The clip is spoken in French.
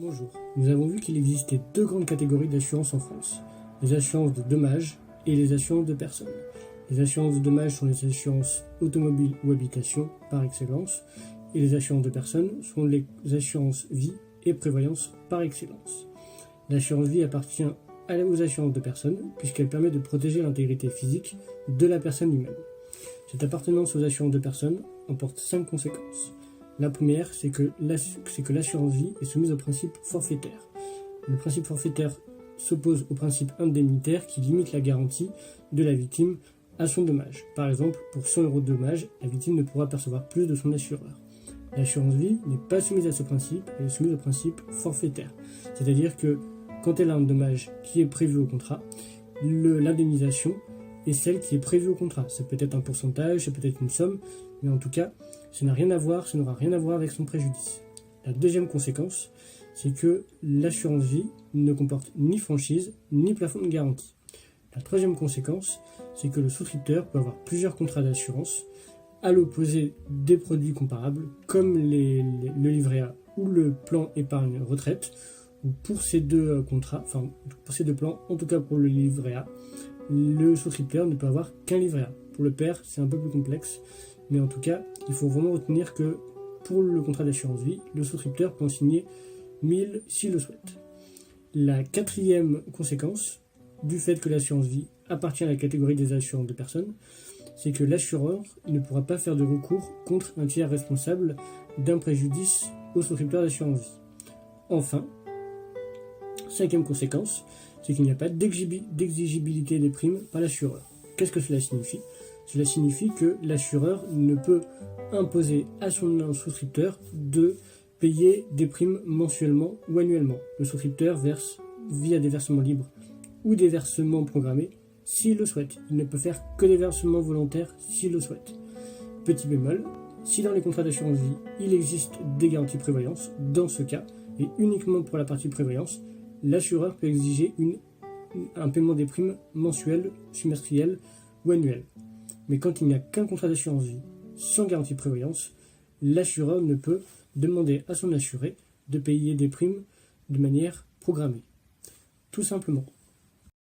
Bonjour, nous avons vu qu'il existait deux grandes catégories d'assurances en France, les assurances de dommages et les assurances de personnes. Les assurances de dommages sont les assurances automobiles ou habitation par excellence, et les assurances de personnes sont les assurances vie et prévoyance par excellence. L'assurance vie appartient aux assurances de personnes puisqu'elle permet de protéger l'intégrité physique de la personne humaine. Cette appartenance aux assurances de personnes emporte 5 conséquences. La première, c'est que l'assurance vie est soumise au principe forfaitaire. Le principe forfaitaire s'oppose au principe indemnitaire qui limite la garantie de la victime à son dommage. Par exemple, pour 100 € de dommage, la victime ne pourra percevoir plus de son assureur. L'assurance vie n'est pas soumise à ce principe, elle est soumise au principe forfaitaire. C'est-à-dire que quand elle a un dommage qui est prévu au contrat, l'indemnisation est celle qui est prévue au contrat. Ça peut être un pourcentage, ça peut être une somme, mais en tout cas, ça n'aura rien à voir avec son préjudice. La deuxième conséquence, c'est que l'assurance vie ne comporte ni franchise, ni plafond de garantie. La troisième conséquence, c'est que le souscripteur peut avoir plusieurs contrats d'assurance, à l'opposé des produits comparables, comme le livret A ou le plan épargne retraite, où pour ces deux plans, en tout cas pour le livret A, le souscripteur ne peut avoir qu'un livret A. Pour le père, c'est un peu plus complexe, mais en tout cas, il faut vraiment retenir que pour le contrat d'assurance vie, le souscripteur peut en signer 1000 s'il le souhaite. La quatrième conséquence du fait que l'assurance vie appartient à la catégorie des assurances de personnes, c'est que l'assureur ne pourra pas faire de recours contre un tiers responsable d'un préjudice au souscripteur d'assurance vie. Enfin, cinquième conséquence, c'est qu'il n'y a pas d'exigibilité des primes par l'assureur. Qu'est-ce que cela signifie ? Cela signifie que l'assureur ne peut imposer à son souscripteur de payer des primes mensuellement ou annuellement. Le souscripteur verse via des versements libres ou des versements programmés s'il le souhaite. Il ne peut faire que des versements volontaires s'il le souhaite. Petit bémol, si dans les contrats d'assurance vie, il existe des garanties prévoyance, dans ce cas, et uniquement pour la partie prévoyance, l'assureur peut exiger un paiement des primes mensuelles, semestrielles ou annuelles. Mais quand il n'y a qu'un contrat d'assurance vie sans garantie prévoyance, l'assureur ne peut demander à son assuré de payer des primes de manière programmée. Tout simplement.